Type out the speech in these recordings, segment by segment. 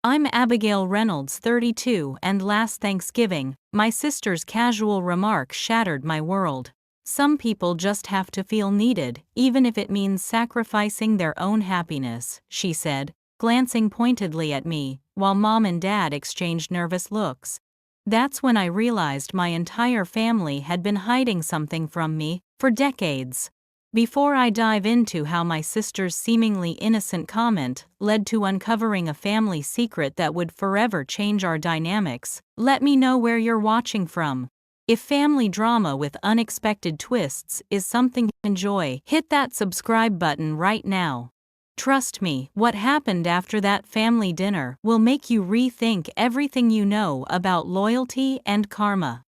I'm Abigail Reynolds, 32, and last Thanksgiving, my sister's casual remark shattered my world. Some people just have to feel needed, even if it means sacrificing their own happiness, she said, glancing pointedly at me, while Mom and Dad exchanged nervous looks. That's when I realized my entire family had been hiding something from me for decades. Before I dive into how my sister's seemingly innocent comment led to uncovering a family secret that would forever change our dynamics, let me know where you're watching from. If family drama with unexpected twists is something you enjoy, hit that subscribe button right now. Trust me, what happened after that family dinner will make you rethink everything you know about loyalty and karma.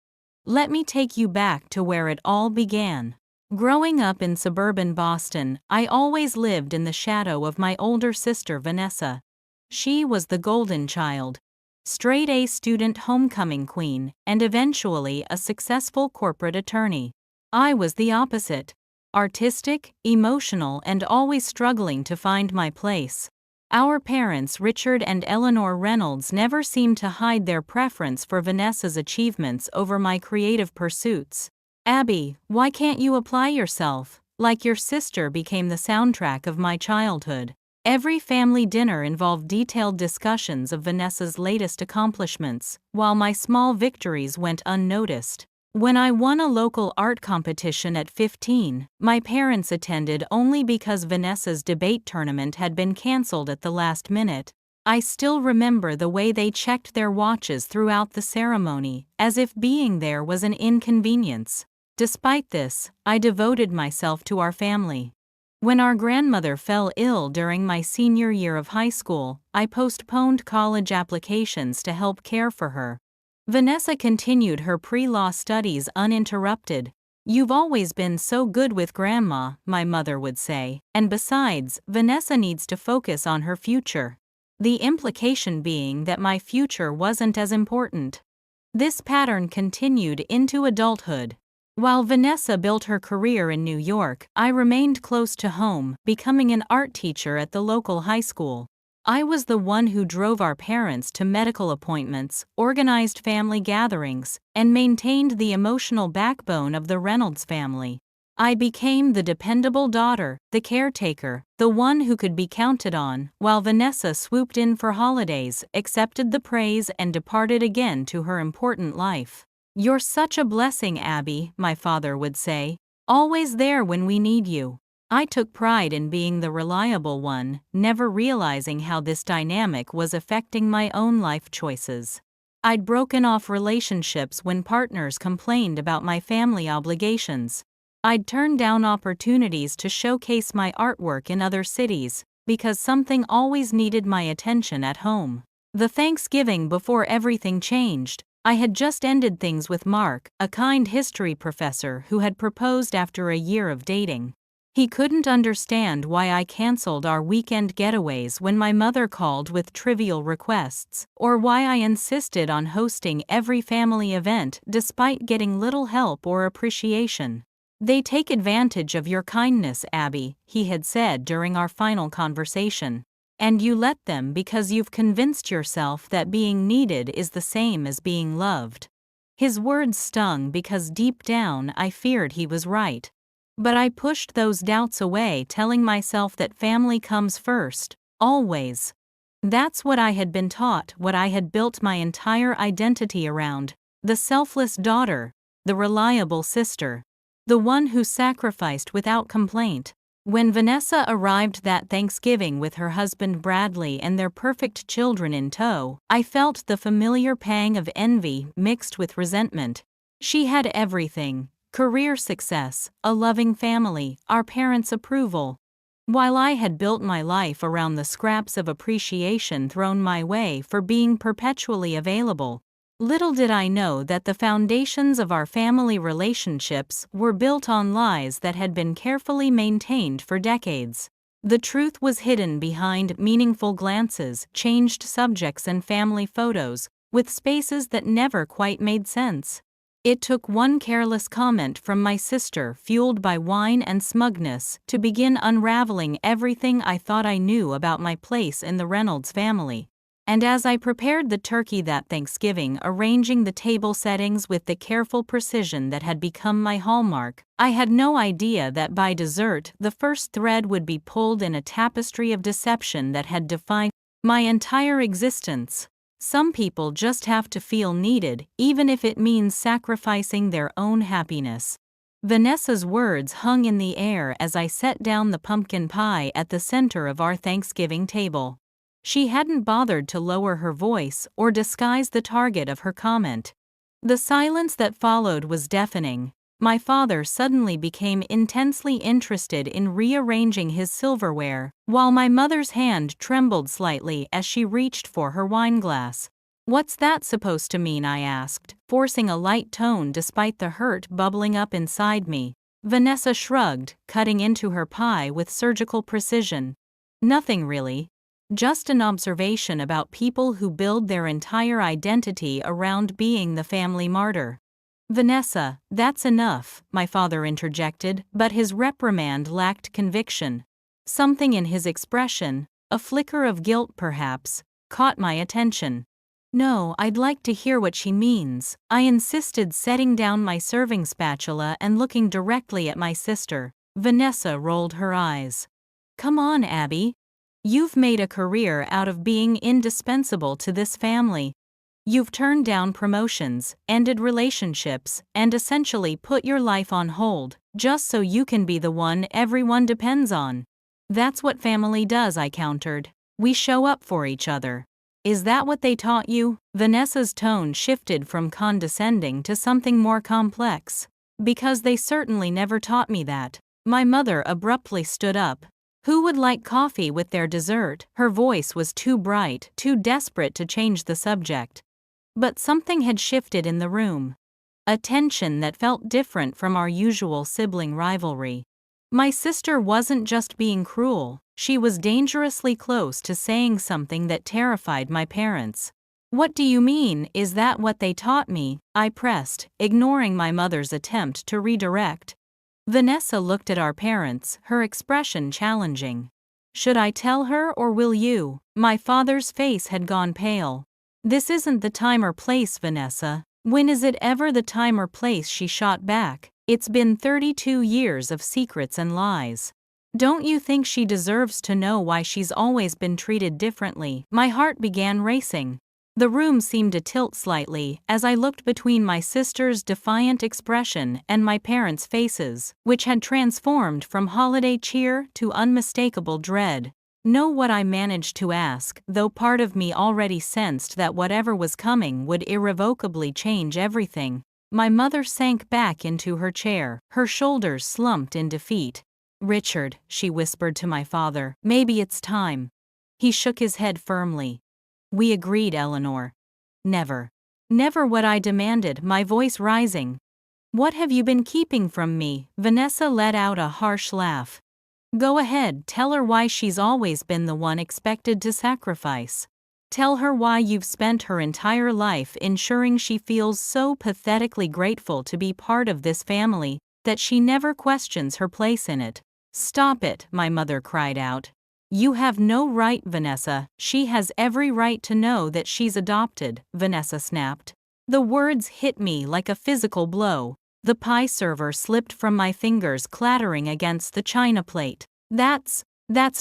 Let me take you back to where it all began. Growing up in suburban Boston, I always lived in the shadow of my older sister Vanessa. She was the golden child, straight-A student homecoming queen, and eventually a successful corporate attorney. I was the opposite, artistic, emotional, and always struggling to find my place. Our parents, Richard and Eleanor Reynolds, never seemed to hide their preference for Vanessa's achievements over my creative pursuits. "Abby, why can't you apply yourself? Like your sister," became the soundtrack of my childhood. Every family dinner involved detailed discussions of Vanessa's latest accomplishments, while my small victories went unnoticed. When I won a local art competition at 15, my parents attended only because Vanessa's debate tournament had been canceled at the last minute. I still remember the way they checked their watches throughout the ceremony, as if being there was an inconvenience. Despite this, I devoted myself to our family. When our grandmother fell ill during my senior year of high school, I postponed college applications to help care for her. Vanessa continued her pre-law studies uninterrupted. "You've always been so good with Grandma," my mother would say, "and besides, Vanessa needs to focus on her future." The implication being that my future wasn't as important. This pattern continued into adulthood. While Vanessa built her career in New York, I remained close to home, becoming an art teacher at the local high school. I was the one who drove our parents to medical appointments, organized family gatherings, and maintained the emotional backbone of the Reynolds family. I became the dependable daughter, the caretaker, the one who could be counted on, while Vanessa swooped in for holidays, accepted the praise, and departed again to her important life. "You're such a blessing, Abby," my father would say, "always there when we need you." I took pride in being the reliable one, never realizing how this dynamic was affecting my own life choices. I'd broken off relationships when partners complained about my family obligations. I'd turn down opportunities to showcase my artwork in other cities, because something always needed my attention at home. The Thanksgiving before everything changed, I had just ended things with Mark, a kind history professor who had proposed after a year of dating. He couldn't understand why I canceled our weekend getaways when my mother called with trivial requests, or why I insisted on hosting every family event despite getting little help or appreciation. "They take advantage of your kindness, Abby," he had said during our final conversation. "And you let them because you've convinced yourself that being needed is the same as being loved." His words stung because deep down I feared he was right. But I pushed those doubts away, telling myself that family comes first, always. That's what I had been taught, what I had built my entire identity around: the selfless daughter, the reliable sister, the one who sacrificed without complaint. When Vanessa arrived that Thanksgiving with her husband Bradley and their perfect children in tow, I felt the familiar pang of envy mixed with resentment. She had everything: career success, a loving family, our parents' approval, while I had built my life around the scraps of appreciation thrown my way for being perpetually available. Little did I know that the foundations of our family relationships were built on lies that had been carefully maintained for decades. The truth was hidden behind meaningful glances, changed subjects, and family photos, with spaces that never quite made sense. It took one careless comment from my sister, fueled by wine and smugness, to begin unraveling everything I thought I knew about my place in the Reynolds family. And as I prepared the turkey that Thanksgiving, arranging the table settings with the careful precision that had become my hallmark, I had no idea that by dessert the first thread would be pulled in a tapestry of deception that had defined my entire existence. Some people just have to feel needed, even if it means sacrificing their own happiness. Vanessa's words hung in the air as I set down the pumpkin pie at the center of our Thanksgiving table. She hadn't bothered to lower her voice or disguise the target of her comment. The silence that followed was deafening. My father suddenly became intensely interested in rearranging his silverware, while my mother's hand trembled slightly as she reached for her wineglass. "What's that supposed to mean?" I asked, forcing a light tone despite the hurt bubbling up inside me. Vanessa shrugged, cutting into her pie with surgical precision. "Nothing really. Just an observation about people who build their entire identity around being the family martyr." "Vanessa, that's enough," my father interjected, but his reprimand lacked conviction. Something in his expression, a flicker of guilt perhaps, caught my attention. "No, I'd like to hear what she means," I insisted, setting down my serving spatula and looking directly at my sister. Vanessa rolled her eyes. "Come on, Abby. You've made a career out of being indispensable to this family. You've turned down promotions, ended relationships, and essentially put your life on hold, just so you can be the one everyone depends on." "That's what family does," I countered. "We show up for each other." "Is that what they taught you?" Vanessa's tone shifted from condescending to something more complex. "Because they certainly never taught me that." My mother abruptly stood up. "Who would like coffee with their dessert?" Her voice was too bright, too desperate to change the subject. But something had shifted in the room. A tension that felt different from our usual sibling rivalry. My sister wasn't just being cruel, she was dangerously close to saying something that terrified my parents. "What do you mean, is that what they taught me?" I pressed, ignoring my mother's attempt to redirect. Vanessa looked at our parents, her expression challenging. "Should I tell her or will you?" My father's face had gone pale. "This isn't the time or place, Vanessa." "When is it ever the time or place?" she shot back. "It's been 32 years of secrets and lies. Don't you think she deserves to know why she's always been treated differently?" My heart began racing. The room seemed to tilt slightly as I looked between my sister's defiant expression and my parents' faces, which had transformed from holiday cheer to unmistakable dread. "Know what?" I managed to ask, though part of me already sensed that whatever was coming would irrevocably change everything. My mother sank back into her chair, her shoulders slumped in defeat. "Richard," she whispered to my father, "maybe it's time." He shook his head firmly. "We agreed, Eleanor." "Never." "Never what?" I demanded, my voice rising. "What have you been keeping from me?" Vanessa let out a harsh laugh. "Go ahead, tell her why she's always been the one expected to sacrifice. Tell her why you've spent her entire life ensuring she feels so pathetically grateful to be part of this family that she never questions her place in it." "Stop it," my mother cried out. "You have no right, Vanessa. She has every right to know that she's adopted," Vanessa snapped. The words hit me like a physical blow. The pie server slipped from my fingers, clattering against the china plate. That's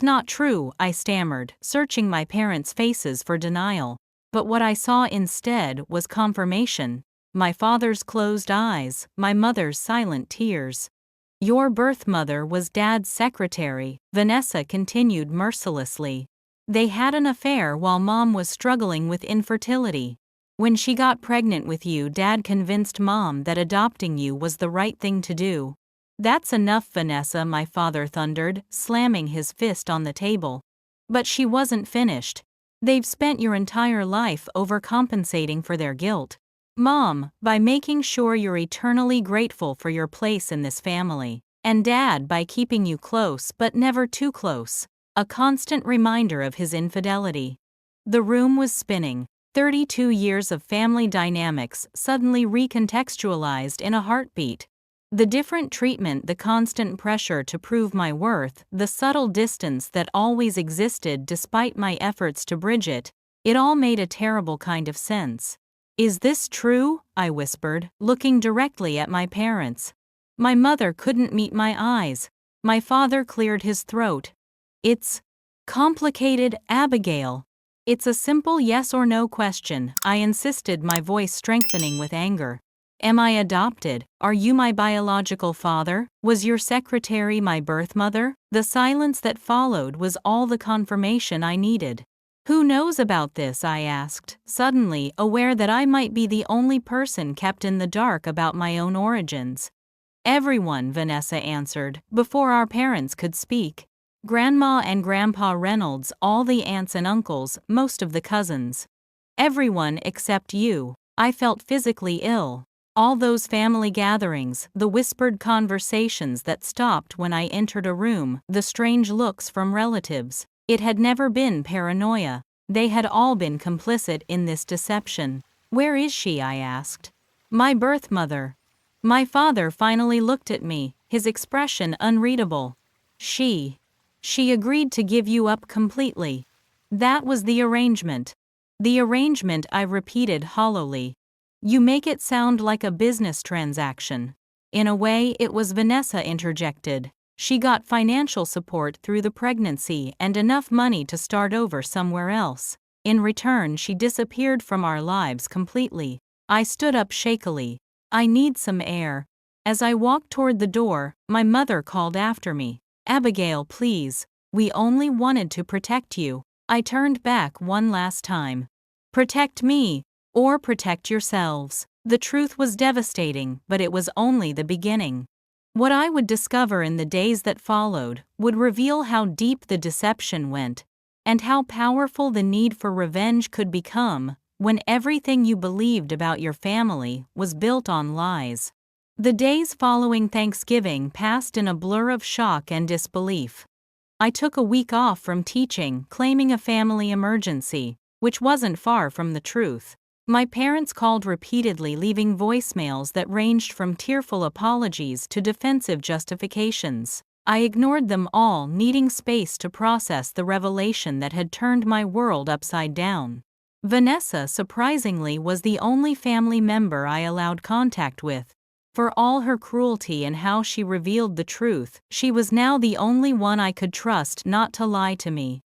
not true," I stammered, searching my parents' faces for denial. But what I saw instead was confirmation. My father's closed eyes, my mother's silent tears. "Your birth mother was Dad's secretary," Vanessa continued mercilessly. "They had an affair while Mom was struggling with infertility. When she got pregnant with you, Dad convinced Mom that adopting you was the right thing to do." "That's enough, Vanessa," my father thundered, slamming his fist on the table. "But she wasn't finished. They've spent your entire life overcompensating for their guilt, Mom, by making sure you're eternally grateful for your place in this family, and Dad by keeping you close but never too close, a constant reminder of his infidelity." The room was spinning. 32 years of family dynamics suddenly recontextualized in a heartbeat. The different treatment, the constant pressure to prove my worth, the subtle distance that always existed despite my efforts to bridge it. It all made a terrible kind of sense. Is this true? I whispered, looking directly at my parents. My mother couldn't meet my eyes. My father cleared his throat. It's complicated, Abigail. It's a simple yes or no question, I insisted, my voice strengthening with anger. Am I adopted? Are you my biological father? Was your secretary my birth mother? The silence that followed was all the confirmation I needed. Who knows about this? I asked, suddenly aware that I might be the only person kept in the dark about my own origins. Everyone, Vanessa answered, before our parents could speak. Grandma and Grandpa Reynolds, all the aunts and uncles, most of the cousins. Everyone except you. I felt physically ill. All those family gatherings, the whispered conversations that stopped when I entered a room, the strange looks from relatives. It had never been paranoia. They had all been complicit in this deception. Where is she? I asked. My birth mother. My father finally looked at me, his expression unreadable. She agreed to give you up completely. That was the arrangement. The arrangement, I repeated hollowly. You make it sound like a business transaction. In a way, it was, Vanessa interjected. She got financial support through the pregnancy and enough money to start over somewhere else. In return, she disappeared from our lives completely. I stood up shakily. I need some air. As I walked toward the door, my mother called after me. Abigail, please. We only wanted to protect you. I turned back one last time. Protect me, or protect yourselves. The truth was devastating, but it was only the beginning. What I would discover in the days that followed would reveal how deep the deception went, and how powerful the need for revenge could become when everything you believed about your family was built on lies. The days following Thanksgiving passed in a blur of shock and disbelief. I took a week off from teaching, claiming a family emergency, which wasn't far from the truth. My parents called repeatedly, leaving voicemails that ranged from tearful apologies to defensive justifications. I ignored them all, needing space to process the revelation that had turned my world upside down. Vanessa, surprisingly, was the only family member I allowed contact with. For all her cruelty and how she revealed the truth, she was now the only one I could trust not to lie to me.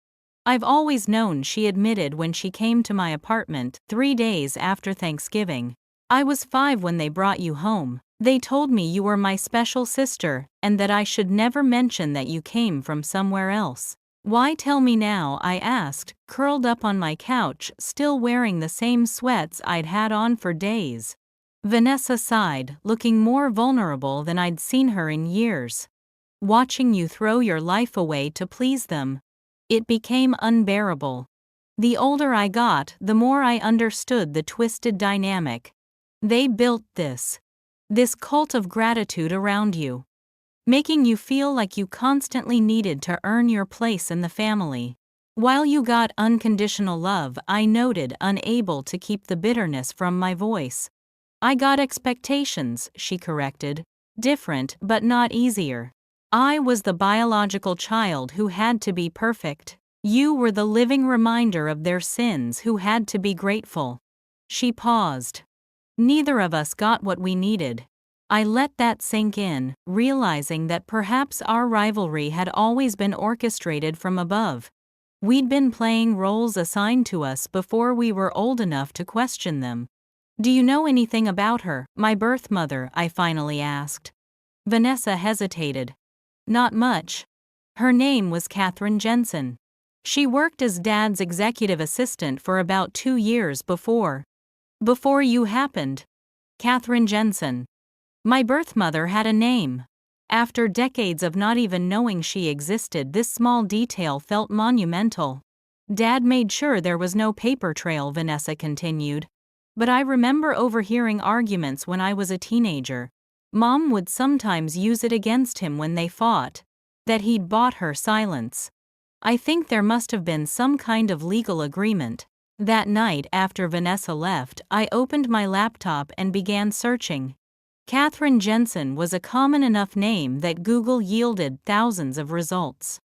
I've always known, she admitted when she came to my apartment 3 days after Thanksgiving. I was 5 when they brought you home. They told me you were my special sister, and that I should never mention that you came from somewhere else. Why tell me now? I asked, curled up on my couch, still wearing the same sweats I'd had on for days. Vanessa sighed, looking more vulnerable than I'd seen her in years. Watching you throw your life away to please them. It became unbearable. The older I got, the more I understood the twisted dynamic. They built this cult of gratitude around you, making you feel like you constantly needed to earn your place in the family. While you got unconditional love, I noted, unable to keep the bitterness from my voice. I got expectations, she corrected. Different, but not easier. I was the biological child who had to be perfect. You were the living reminder of their sins who had to be grateful. She paused. Neither of us got what we needed. I let that sink in, realizing that perhaps our rivalry had always been orchestrated from above. We'd been playing roles assigned to us before we were old enough to question them. Do you know anything about her, my birth mother? I finally asked. Vanessa hesitated. Not much. Her name was Catherine Jensen. She worked as Dad's executive assistant for about 2 years before you happened. Catherine Jensen. My birth mother had a name. After decades of not even knowing she existed, this small detail felt monumental. Dad made sure there was no paper trail, Vanessa continued. But I remember overhearing arguments when I was a teenager. Mom would sometimes use it against him when they fought. That he'd bought her silence. I think there must have been some kind of legal agreement. That night after Vanessa left, I opened my laptop and began searching. Catherine Jensen was a common enough name that Google yielded thousands of results.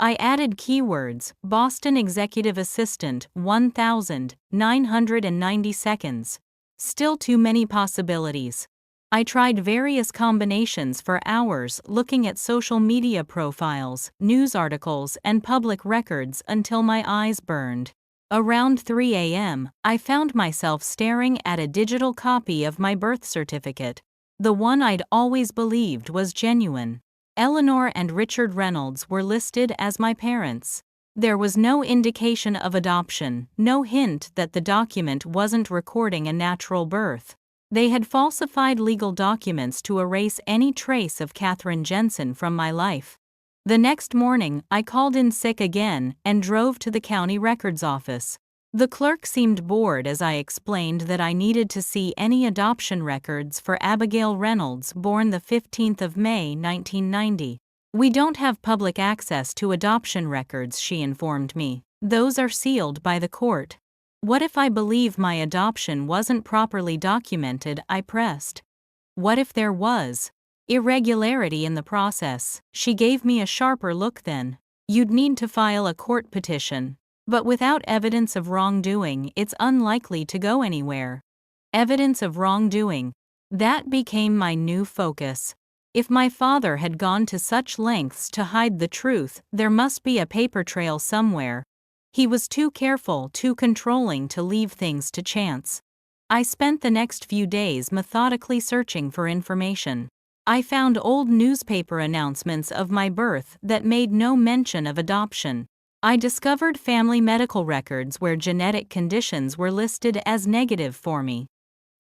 I added keywords, Boston Executive Assistant, 1,990 seconds. Still too many possibilities. I tried various combinations for hours looking at social media profiles, news articles, and public records until my eyes burned. Around 3 a.m., I found myself staring at a digital copy of my birth certificate, the one I'd always believed was genuine. Eleanor and Richard Reynolds were listed as my parents. There was no indication of adoption, no hint that the document wasn't recording a natural birth. They had falsified legal documents to erase any trace of Katherine Jensen from my life. The next morning, I called in sick again and drove to the county records office. The clerk seemed bored as I explained that I needed to see any adoption records for Abigail Reynolds, born the 15th of May, 1990. "We don't have public access to adoption records," she informed me. "Those are sealed by the court." What if I believe my adoption wasn't properly documented? I pressed. What if there was irregularity in the process? She gave me a sharper look then. "You'd need to file a court petition. But without evidence of wrongdoing, it's unlikely to go anywhere." Evidence of wrongdoing. That became my new focus. If my father had gone to such lengths to hide the truth, there must be a paper trail somewhere. He was too careful, too controlling to leave things to chance. I spent the next few days methodically searching for information. I found old newspaper announcements of my birth that made no mention of adoption. I discovered family medical records where genetic conditions were listed as negative for me.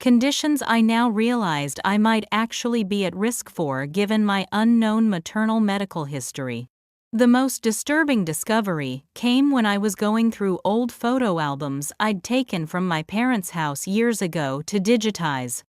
Conditions I now realized I might actually be at risk for given my unknown maternal medical history. The most disturbing discovery came when I was going through old photo albums I'd taken from my parents' house years ago to digitize.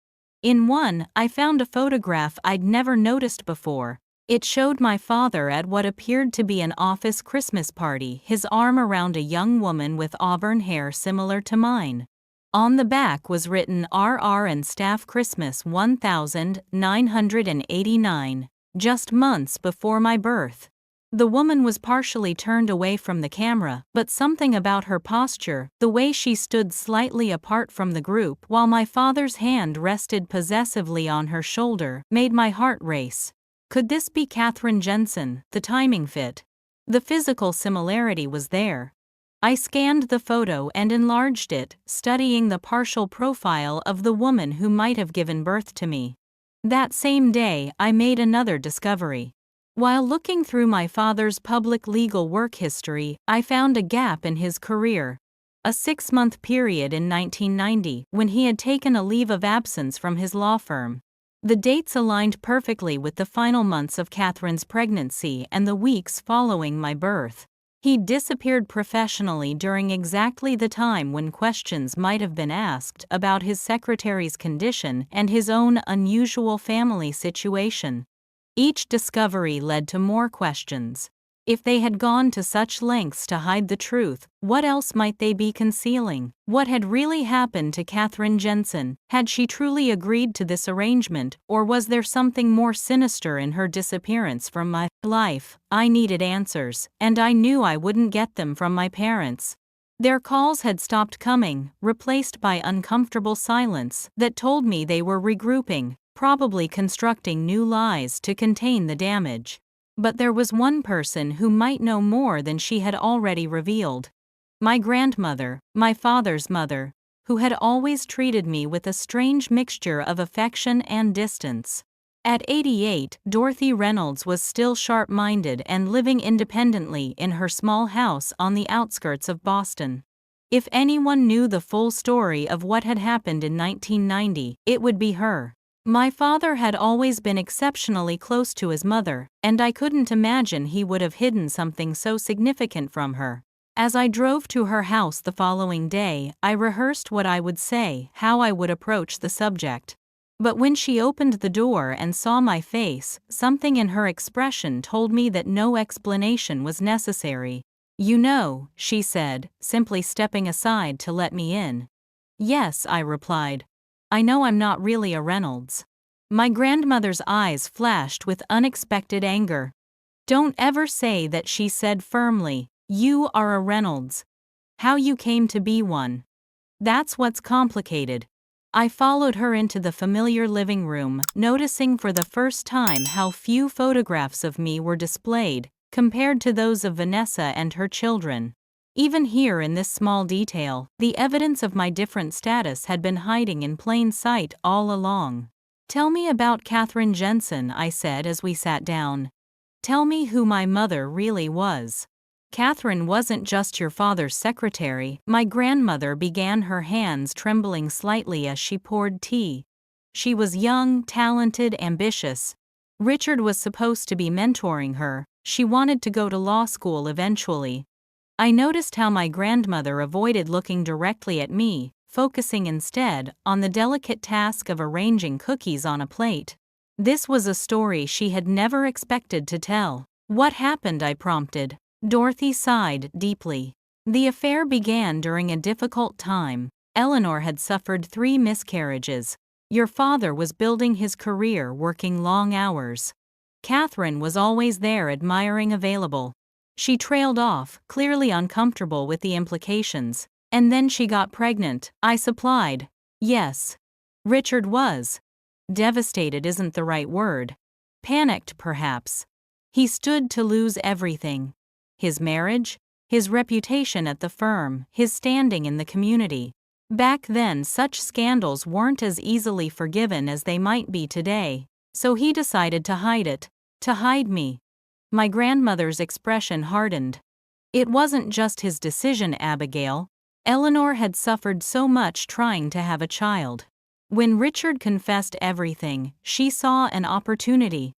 In one, I found a photograph I'd never noticed before. It showed my father at what appeared to be an office Christmas party, his arm around a young woman with auburn hair similar to mine. On the back was written RR and Staff Christmas 1989, just months before my birth. The woman was partially turned away from the camera, but something about her posture, the way she stood slightly apart from the group while my father's hand rested possessively on her shoulder, made my heart race. Could this be Katherine Jensen? The timing fit. The physical similarity was there. I scanned the photo and enlarged it, studying the partial profile of the woman who might have given birth to me. That same day, I made another discovery. While looking through my father's public legal work history, I found a gap in his career. A 6-month period in 1990 when he had taken a leave of absence from his law firm. The dates aligned perfectly with the final months of Katherine's pregnancy and the weeks following my birth. He'd disappeared professionally during exactly the time when questions might have been asked about his secretary's condition and his own unusual family situation. Each discovery led to more questions. If they had gone to such lengths to hide the truth, what else might they be concealing? What had really happened to Katherine Jensen? Had she truly agreed to this arrangement, or was there something more sinister in her disappearance from my life? I needed answers, and I knew I wouldn't get them from my parents. Their calls had stopped coming, replaced by uncomfortable silence that told me they were regrouping, probably constructing new lies to contain the damage. But there was one person who might know more than she had already revealed. My grandmother, my father's mother, who had always treated me with a strange mixture of affection and distance. At 88, Dorothy Reynolds was still sharp-minded and living independently in her small house on the outskirts of Boston. If anyone knew the full story of what had happened in 1990, it would be her. My father had always been exceptionally close to his mother, and I couldn't imagine he would have hidden something so significant from her. As I drove to her house the following day, I rehearsed what I would say, how I would approach the subject. But when she opened the door and saw my face, something in her expression told me that no explanation was necessary. "You know," she said, simply stepping aside to let me in. "Yes," I replied. "I know I'm not really a Reynolds." My grandmother's eyes flashed with unexpected anger. Don't ever say that, she said firmly. You are a Reynolds. How you came to be one. That's what's complicated. I followed her into the familiar living room, noticing for the first time how few photographs of me were displayed, compared to those of Vanessa and her children. Even here in this small detail, the evidence of my different status had been hiding in plain sight all along. Tell me about Catherine Jensen, I said as we sat down. Tell me who my mother really was. Catherine wasn't just your father's secretary, my grandmother began, her hands trembling slightly as she poured tea. She was young, talented, ambitious. Richard was supposed to be mentoring her. She wanted to go to law school eventually. I noticed how my grandmother avoided looking directly at me, focusing instead on the delicate task of arranging cookies on a plate. This was a story she had never expected to tell. What happened? I prompted. Dorothy sighed deeply. The affair began during a difficult time. Eleanor had suffered 3 miscarriages. Your father was building his career, working long hours. Catherine was always there, admiring, available. She trailed off, clearly uncomfortable with the implications. And then she got pregnant, I supplied. Yes. Richard was. Devastated isn't the right word. Panicked, perhaps. He stood to lose everything. His marriage, his reputation at the firm, his standing in the community. Back then, such scandals weren't as easily forgiven as they might be today, so he decided to hide it. To hide me. My grandmother's expression hardened. It wasn't just his decision, Abigail. Eleanor had suffered so much trying to have a child. When Richard confessed everything, she saw an opportunity.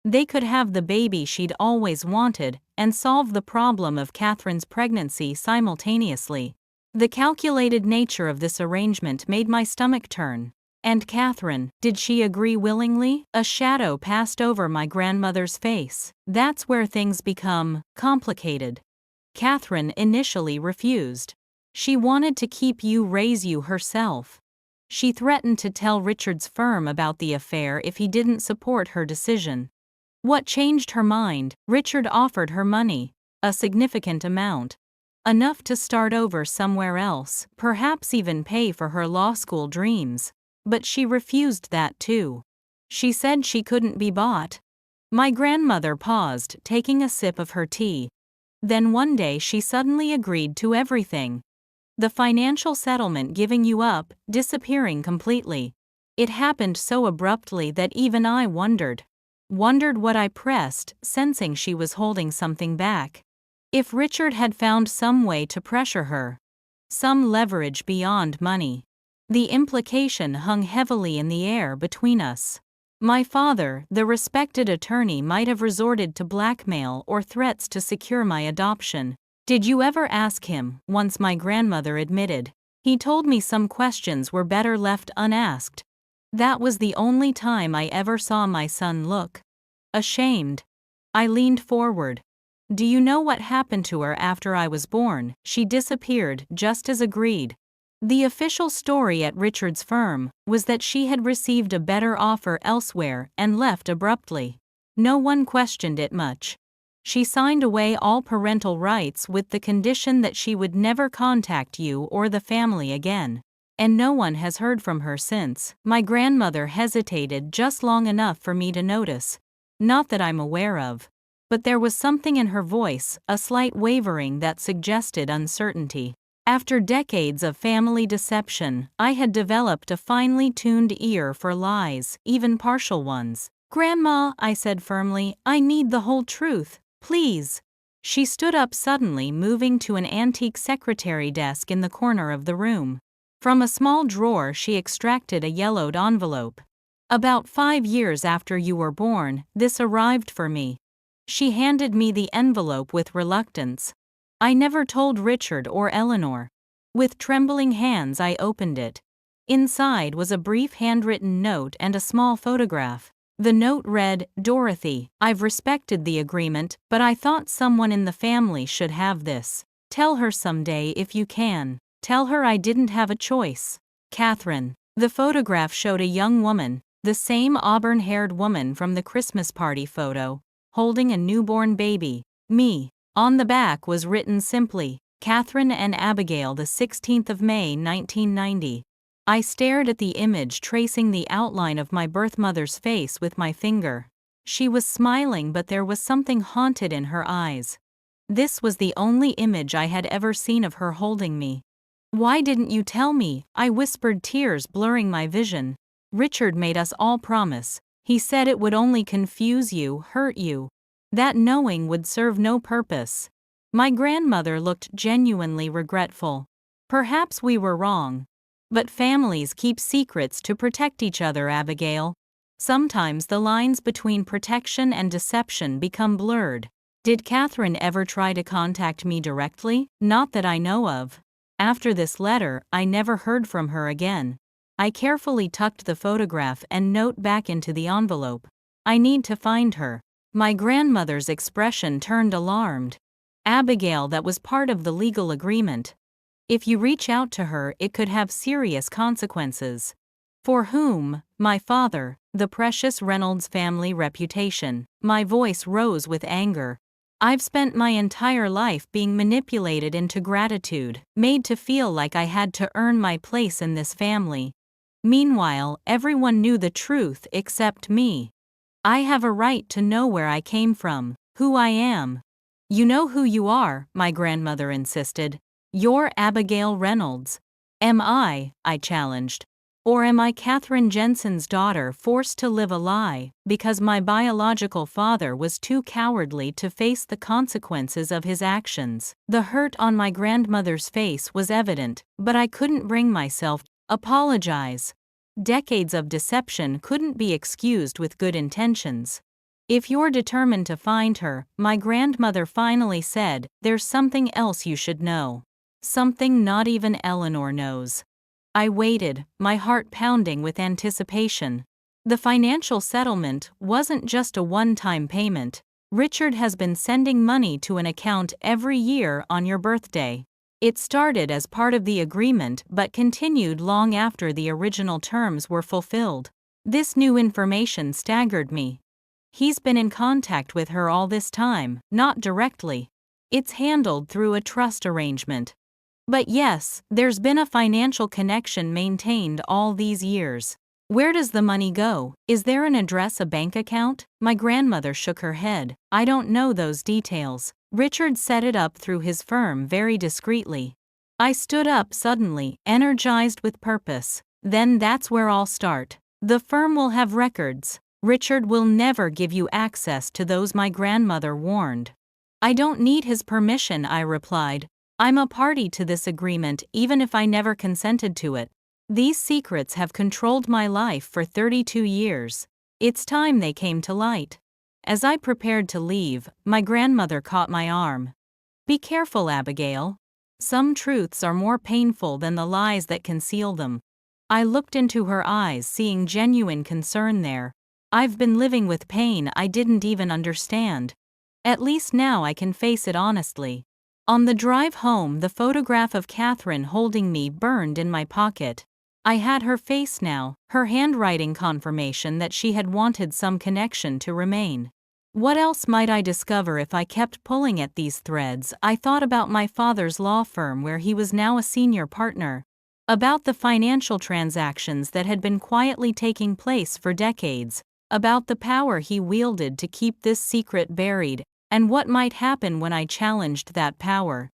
They could have the baby she'd always wanted and solve the problem of Catherine's pregnancy simultaneously. The calculated nature of this arrangement made my stomach turn. And Catherine, did she agree willingly? A shadow passed over my grandmother's face. That's where things become complicated. Catherine initially refused. She wanted to keep you, raise you herself. She threatened to tell Richard's firm about the affair if he didn't support her decision. What changed her mind? Richard offered her money, a significant amount. Enough to start over somewhere else, perhaps even pay for her law school dreams. But she refused that too. She said she couldn't be bought. My grandmother paused, taking a sip of her tea. Then one day she suddenly agreed to everything. The financial settlement, giving you up, disappearing completely. It happened so abruptly that even I wondered what I pressed, sensing she was holding something back. If Richard had found some way to pressure her, some leverage beyond money. The implication hung heavily in the air between us. My father, the respected attorney, might have resorted to blackmail or threats to secure my adoption. Did you ever ask him? Once my grandmother admitted. He told me some questions were better left unasked. That was the only time I ever saw my son look ashamed. I leaned forward. Do you know what happened to her after I was born? She disappeared, just as agreed. The official story at Richard's firm was that she had received a better offer elsewhere and left abruptly. No one questioned it much. She signed away all parental rights with the condition that she would never contact you or the family again. And no one has heard from her since. My grandmother hesitated just long enough for me to notice. Not that I'm aware of. But there was something in her voice, a slight wavering that suggested uncertainty. After decades of family deception, I had developed a finely tuned ear for lies, even partial ones. Grandma, I said firmly, I need the whole truth, please. She stood up suddenly, moving to an antique secretary desk in the corner of the room. From a small drawer she extracted a yellowed envelope. About 5 years after you were born, this arrived for me. She handed me the envelope with reluctance. I never told Richard or Eleanor. With trembling hands I opened it. Inside was a brief handwritten note and a small photograph. The note read, Dorothy, I've respected the agreement, but I thought someone in the family should have this. Tell her someday if you can. Tell her I didn't have a choice. Catherine. The photograph showed a young woman, the same auburn-haired woman from the Christmas party photo. holding a newborn baby. Me. On the back was written simply, Catherine and Abigail, the 16th of May 1990. I stared at the image, tracing the outline of my birth mother's face with my finger. She was smiling, but there was something haunted in her eyes. This was the only image I had ever seen of her holding me. "Why didn't you tell me?" I whispered, tears blurring my vision. "Richard made us all promise. He said it would only confuse you, hurt you. That knowing would serve no purpose." My grandmother looked genuinely regretful. "Perhaps we were wrong. But families keep secrets to protect each other, Abigail. Sometimes the lines between protection and deception become blurred." Did Catherine ever try to contact me directly? Not that I know of. After this letter, I never heard from her again. I carefully tucked the photograph and note back into the envelope. I need to find her. My grandmother's expression turned alarmed. "Abigail, that was part of the legal agreement. If you reach out to her, it could have serious consequences." "For whom?" "My father, the precious Reynolds family reputation." My voice rose with anger. "I've spent my entire life being manipulated into gratitude, made to feel like I had to earn my place in this family. Meanwhile, everyone knew the truth except me. I have a right to know where I came from, who I am." "You know who you are," my grandmother insisted. "You're Abigail Reynolds." "Am I?" I challenged. "Or am I Catherine Jensen's daughter, forced to live a lie, because my biological father was too cowardly to face the consequences of his actions?" The hurt on my grandmother's face was evident, but I couldn't bring myself to apologize. Decades of deception couldn't be excused with good intentions. "If you're determined to find her," my grandmother finally said, "there's something else you should know. Something not even Eleanor knows." I waited, my heart pounding with anticipation. The financial settlement wasn't just a one-time payment. "Richard has been sending money to an account every year on your birthday. It started as part of the agreement but continued long after the original terms were fulfilled." This new information staggered me. "He's been in contact with her all this time, not directly. It's handled through a trust arrangement. But yes, there's been a financial connection maintained all these years." "Where does the money go? Is there an address, a bank account?" My grandmother shook her head. "I don't know those details. Richard set it up through his firm very discreetly." I stood up suddenly, energized with purpose. "Then that's where I'll start. The firm will have records. Richard will never give you access to those," my grandmother warned. "I don't need his permission," I replied. "I'm a party to this agreement even if I never consented to it. These secrets have controlled my life for 32 years. It's time they came to light." As I prepared to leave, my grandmother caught my arm. "Be careful, Abigail. Some truths are more painful than the lies that conceal them." I looked into her eyes, seeing genuine concern there. "I've been living with pain I didn't even understand. At least now I can face it honestly." On the drive home, the photograph of Catherine holding me burned in my pocket. I had her face now, her handwriting confirmation that she had wanted some connection to remain. What else might I discover if I kept pulling at these threads? I thought about my father's law firm, where he was now a senior partner. About the financial transactions that had been quietly taking place for decades. About the power he wielded to keep this secret buried. And what might happen when I challenged that power.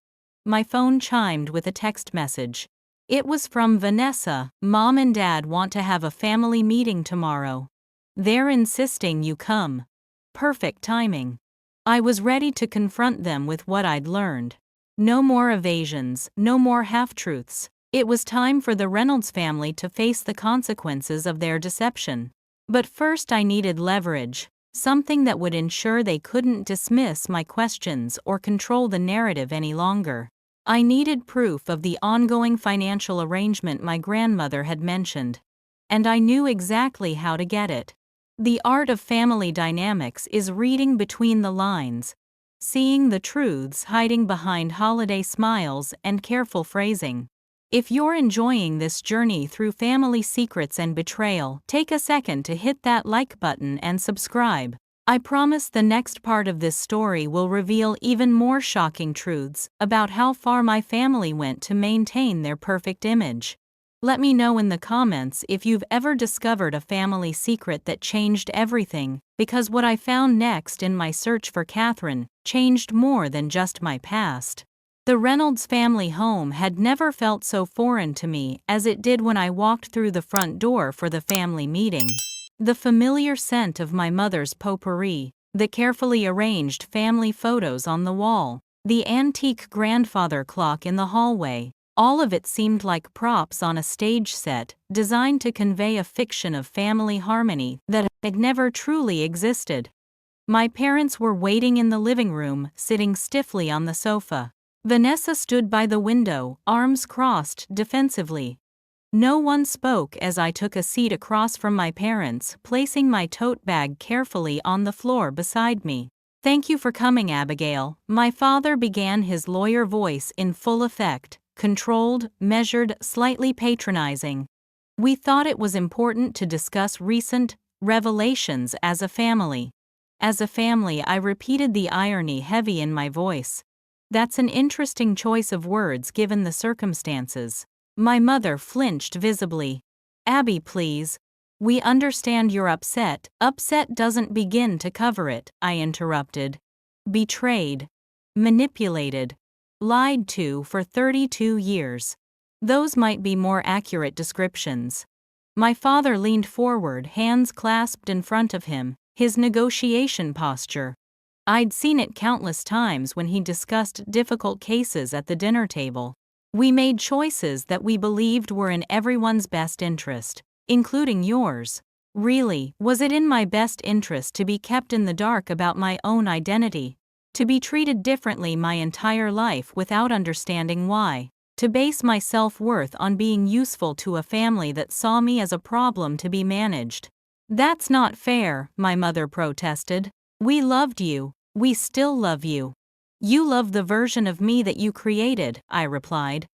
My phone chimed with a text message. It was from Vanessa. "Mom and Dad want to have a family meeting tomorrow. They're insisting you come." Perfect timing. I was ready to confront them with what I'd learned. No more evasions, no more half-truths. It was time for the Reynolds family to face the consequences of their deception. But first I needed leverage. Something that would ensure they couldn't dismiss my questions or control the narrative any longer. I needed proof of the ongoing financial arrangement my grandmother had mentioned. And I knew exactly how to get it. The art of family dynamics is reading between the lines, seeing the truths hiding behind holiday smiles and careful phrasing. If you're enjoying this journey through family secrets and betrayal, take a second to hit that like button and subscribe. I promise the next part of this story will reveal even more shocking truths about how far my family went to maintain their perfect image. Let me know in the comments if you've ever discovered a family secret that changed everything, because what I found next in my search for Catherine changed more than just my past. The Reynolds family home had never felt so foreign to me as it did when I walked through the front door for the family meeting. The familiar scent of my mother's potpourri, the carefully arranged family photos on the wall, the antique grandfather clock in the hallway, all of it seemed like props on a stage set designed to convey a fiction of family harmony that had never truly existed. My parents were waiting in the living room, sitting stiffly on the sofa. Vanessa stood by the window, arms crossed defensively. No one spoke as I took a seat across from my parents, placing my tote bag carefully on the floor beside me. "Thank you for coming, Abigail," my father began, his lawyer voice in full effect, controlled, measured, slightly patronizing. "We thought it was important to discuss recent revelations as a family." As a family, I repeated, the irony heavy in my voice. That's an interesting choice of words given the circumstances. My mother flinched visibly. "Abby, please. We understand you're upset." "Upset doesn't begin to cover it," I interrupted. "Betrayed. Manipulated. Lied to for 32 years. Those might be more accurate descriptions." My father leaned forward, hands clasped in front of him, his negotiation posture. I'd seen it countless times when he discussed difficult cases at the dinner table. "We made choices that we believed were in everyone's best interest, including yours." Really, was it in my best interest to be kept in the dark about my own identity? To be treated differently my entire life without understanding why? To base my self-worth on being useful to a family that saw me as a problem to be managed? "That's not fair," my mother protested. "We loved you. We still love you. You love the version of me that you created," I replied.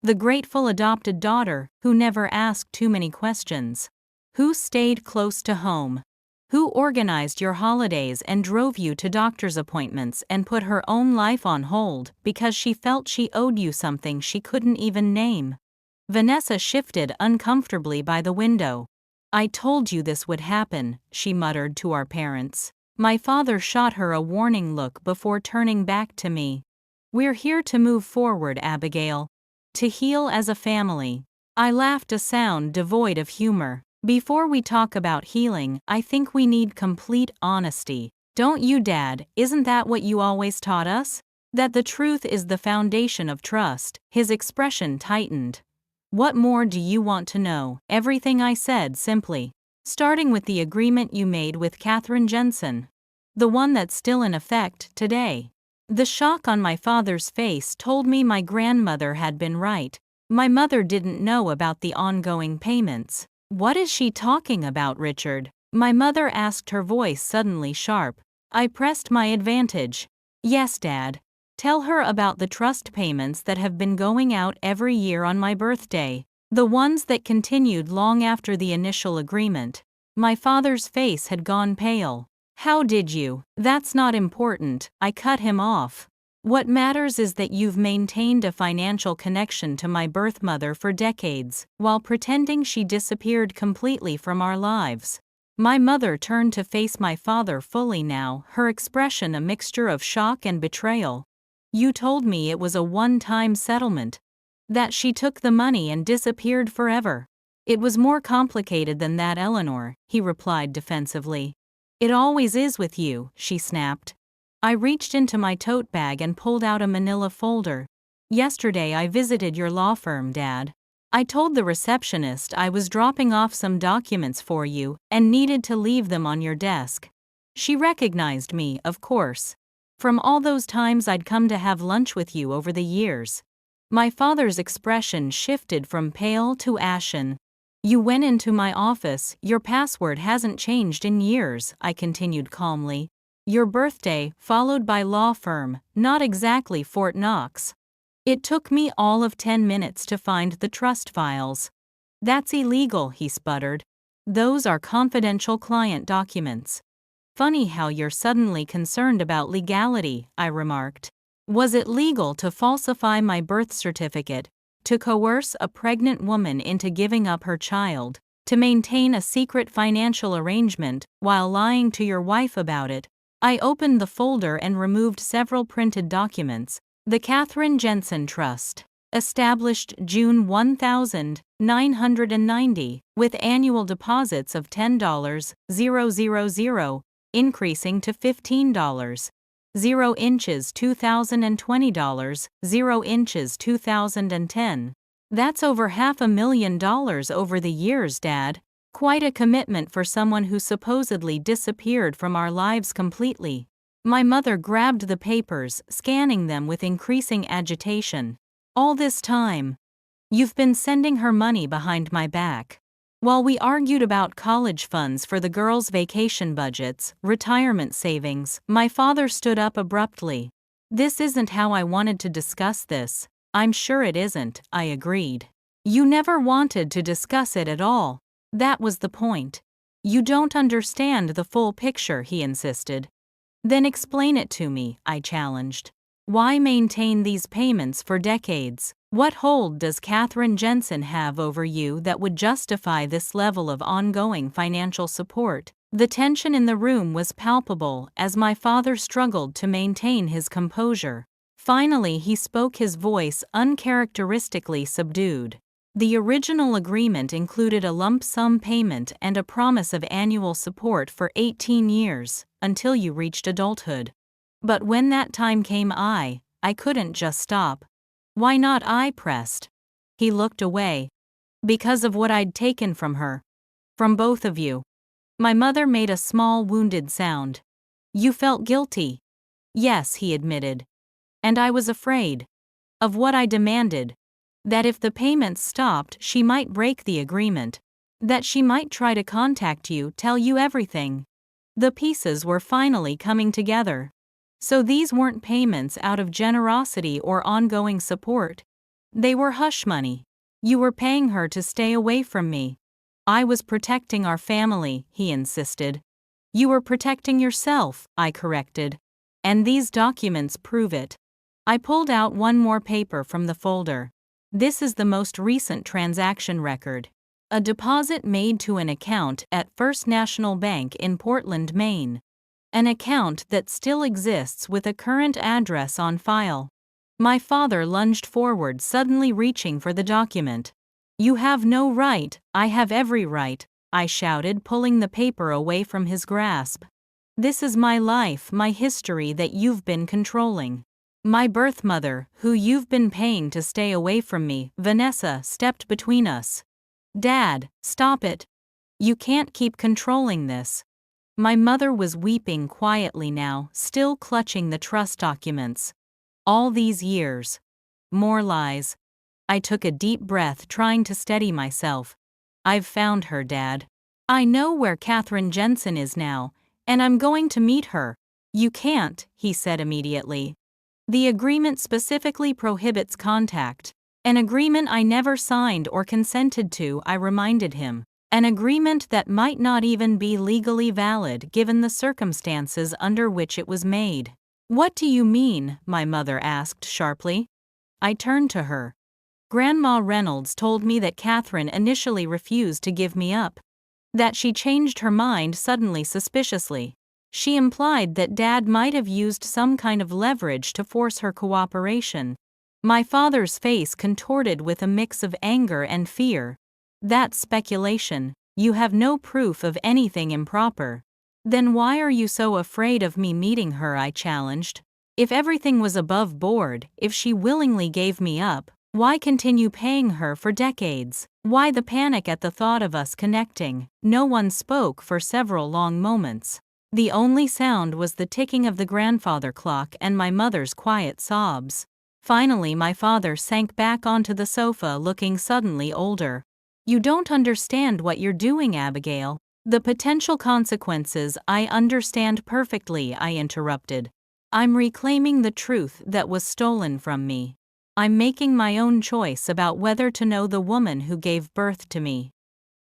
"The grateful adopted daughter who never asked too many questions. Who stayed close to home. Who organized your holidays and drove you to doctor's appointments and put her own life on hold because she felt she owed you something she couldn't even name." Vanessa shifted uncomfortably by the window. "I told you this would happen," she muttered to our parents. My father shot her a warning look before turning back to me. "We're here to move forward, Abigail. To heal as a family." I laughed, a sound devoid of humor. "Before we talk about healing, I think we need complete honesty. Don't you, Dad? Isn't that what you always taught us? That the truth is the foundation of trust." His expression tightened. "What more do you want to know?" "Everything," I said simply. "Starting with the agreement you made with Catherine Jensen. The one that's still in effect today." The shock on my father's face told me my grandmother had been right. My mother didn't know about the ongoing payments. "What is she talking about, Richard?" my mother asked, her voice suddenly sharp. I pressed my advantage. "Yes, Dad. Tell her about the trust payments that have been going out every year on my birthday. The ones that continued long after the initial agreement." My father's face had gone pale. "How did you?" "That's not important," I cut him off. "What matters is that you've maintained a financial connection to my birth mother for decades, while pretending she disappeared completely from our lives." My mother turned to face my father fully now, her expression a mixture of shock and betrayal. "You told me it was a one-time settlement. That she took the money and disappeared forever." "It was more complicated than that, Eleanor," he replied defensively. "It always is with you," she snapped. I reached into my tote bag and pulled out a manila folder. "Yesterday I visited your law firm, Dad. I told the receptionist I was dropping off some documents for you and needed to leave them on your desk. She recognized me, of course, from all those times I'd come to have lunch with you over the years." My father's expression shifted from pale to ashen. "You went into my office. Your password hasn't changed in years," I continued calmly. "Your birthday, followed by law firm, not exactly Fort Knox. It took me all of 10 minutes to find the trust files." "That's illegal," he sputtered. "Those are confidential client documents." funny how you're suddenly concerned about legality," I remarked. Was it legal to falsify my birth certificate, to coerce a pregnant woman into giving up her child, to maintain a secret financial arrangement while lying to your wife about it? I opened the folder and removed several printed documents. The Katherine Jensen Trust, established June 1990, with annual deposits of $10,000, increasing to $15,000, 0 inches $2020, 0 inches 2010. That's over $500,000 over the years, Dad. Quite a commitment for someone who supposedly disappeared from our lives completely. My mother grabbed the papers, scanning them with increasing agitation. All this time, you've been sending her money behind my back. While we argued about college funds for the girls' vacation budgets, retirement savings, my father stood up abruptly. This isn't how I wanted to discuss this. I'm sure it isn't, I agreed. You never wanted to discuss it at all. That was the point. You don't understand the full picture, he insisted. Then explain it to me, I challenged. Why maintain these payments for decades? What hold does Katherine Jensen have over you that would justify this level of ongoing financial support? The tension in the room was palpable as my father struggled to maintain his composure. Finally, he spoke, his voice uncharacteristically subdued. The original agreement included a lump sum payment and a promise of annual support for 18 years, until you reached adulthood. But when that time came, I couldn't just stop. Why not? I pressed. He looked away. Because of what I'd taken from her. From both of you. My mother made a small wounded sound. You felt guilty? Yes, he admitted. And I was afraid. Of what I demanded. That if the payments stopped, she might break the agreement. That she might try to contact you, tell you everything. The pieces were finally coming together. So these weren't payments out of generosity or ongoing support. They were hush money. You were paying her to stay away from me. I was protecting our family, he insisted. You were protecting yourself, I corrected. And these documents prove it. I pulled out one more paper from the folder. This is the most recent transaction record. A deposit made to an account at First National Bank in Portland, Maine. An account that still exists with a current address on file. My father lunged forward, suddenly reaching for the document. You have no right, I have every right, I shouted, pulling the paper away from his grasp. This is my life, my history that you've been controlling. My birth mother, who you've been paying to stay away from me, Vanessa, stepped between us. Dad, stop it. You can't keep controlling this. My mother was weeping quietly now, still clutching the trust documents. All these years. More lies. I took a deep breath, trying to steady myself. I've found her, Dad. I know where Katherine Jensen is now, and I'm going to meet her. You can't, he said immediately. The agreement specifically prohibits contact. An agreement I never signed or consented to, I reminded him. An agreement that might not even be legally valid given the circumstances under which it was made. What do you mean? My mother asked sharply. I turned to her. Grandma Reynolds told me that Katherine initially refused to give me up. That she changed her mind suddenly, suspiciously. She implied that Dad might have used some kind of leverage to force her cooperation. My father's face contorted with a mix of anger and fear. That's speculation. You have no proof of anything improper. Then why are you so afraid of me meeting her? I challenged. If everything was above board, if she willingly gave me up, why continue paying her for decades? Why the panic at the thought of us connecting? No one spoke for several long moments. The only sound was the ticking of the grandfather clock and my mother's quiet sobs. Finally, my father sank back onto the sofa, looking suddenly older. You don't understand what you're doing, Abigail. The potential consequences I understand perfectly, I interrupted. I'm reclaiming the truth that was stolen from me. I'm making my own choice about whether to know the woman who gave birth to me.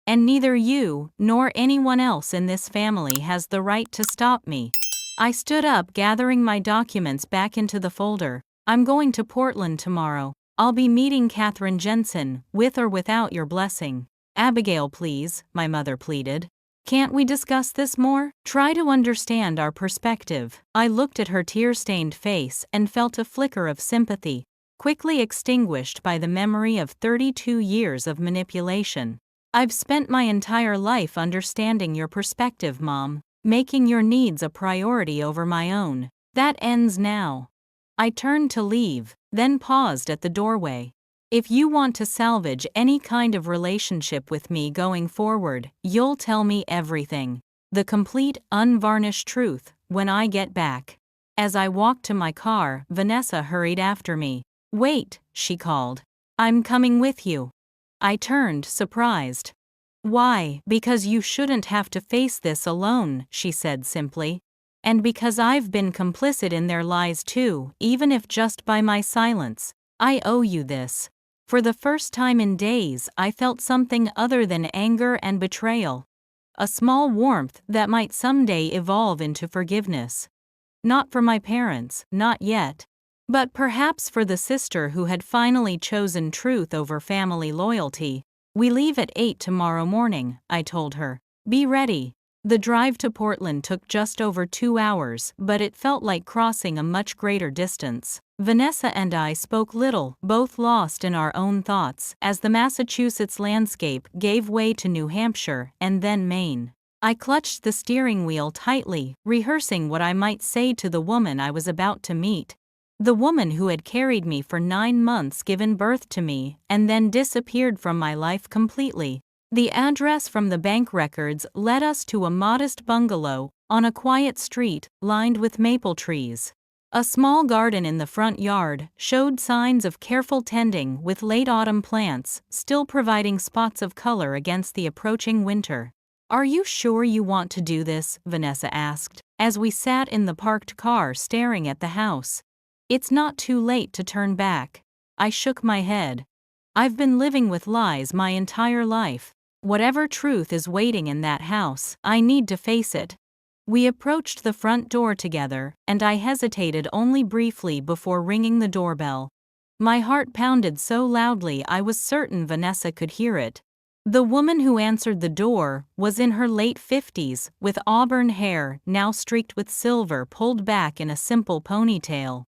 And neither you nor anyone else in this family has the right to stop me. I stood up, gathering my documents back into the folder. I'm going to Portland tomorrow. I'll be meeting Catherine Jensen, with or without your blessing. Abigail, please, my mother pleaded. Can't we discuss this more? Try to understand our perspective. I looked at her tear-stained face and felt a flicker of sympathy, quickly extinguished by the memory of 32 years of manipulation. I've spent my entire life understanding your perspective, Mom, making your needs a priority over my own. That ends now. I turned to leave, then paused at the doorway. If you want to salvage any kind of relationship with me going forward, you'll tell me everything. The complete, unvarnished truth, when I get back. As I walked to my car, Vanessa hurried after me. Wait, she called. I'm coming with you. I turned, surprised. Why? Because you shouldn't have to face this alone, she said simply. And because I've been complicit in their lies too, even if just by my silence. I owe you this. For the first time in days, I felt something other than anger and betrayal. A small warmth that might someday evolve into forgiveness. Not for my parents, not yet. But perhaps for the sister who had finally chosen truth over family loyalty. We leave at 8 tomorrow morning, I told her. Be ready. The drive to Portland took just over 2 hours, but it felt like crossing a much greater distance. Vanessa and I spoke little, both lost in our own thoughts, as the Massachusetts landscape gave way to New Hampshire and then Maine. I clutched the steering wheel tightly, rehearsing what I might say to the woman I was about to meet. The woman who had carried me for 9 months, given birth to me, and then disappeared from my life completely. The address from the bank records led us to a modest bungalow on a quiet street lined with maple trees. A small garden in the front yard showed signs of careful tending, with late autumn plants still providing spots of color against the approaching winter. Are you sure you want to do this? Vanessa asked, as we sat in the parked car staring at the house. It's not too late to turn back. I shook my head. I've been living with lies my entire life. Whatever truth is waiting in that house, I need to face it. We approached the front door together, and I hesitated only briefly before ringing the doorbell. My heart pounded so loudly I was certain Vanessa could hear it. The woman who answered the door was in her late 50s, with auburn hair now streaked with silver pulled back in a simple ponytail.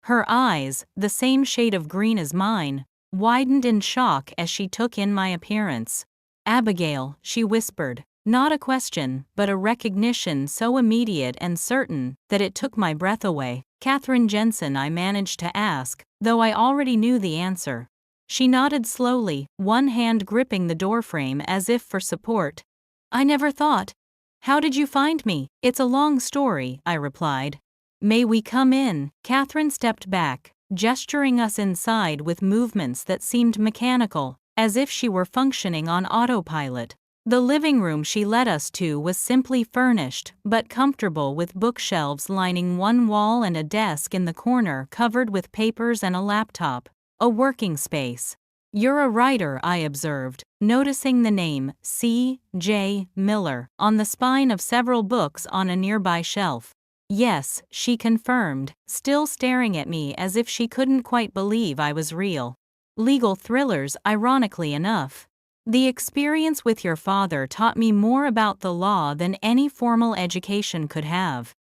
Her eyes, the same shade of green as mine, widened in shock as she took in my appearance. Abigail, she whispered. Not a question, but a recognition so immediate and certain that it took my breath away. Catherine Jensen, I managed to ask, though I already knew the answer. She nodded slowly, one hand gripping the doorframe as if for support. I never thought. How did you find me? It's a long story, I replied. May we come in? Catherine stepped back, gesturing us inside with movements that seemed mechanical, as if she were functioning on autopilot. The living room she led us to was simply furnished, but comfortable, with bookshelves lining one wall and a desk in the corner covered with papers and a laptop. A working space. You're a writer, I observed, noticing the name C.J. Miller on the spine of several books on a nearby shelf. Yes, she confirmed, still staring at me as if she couldn't quite believe I was real. Legal thrillers, ironically enough. The experience with your father taught me more about the law than any formal education could have.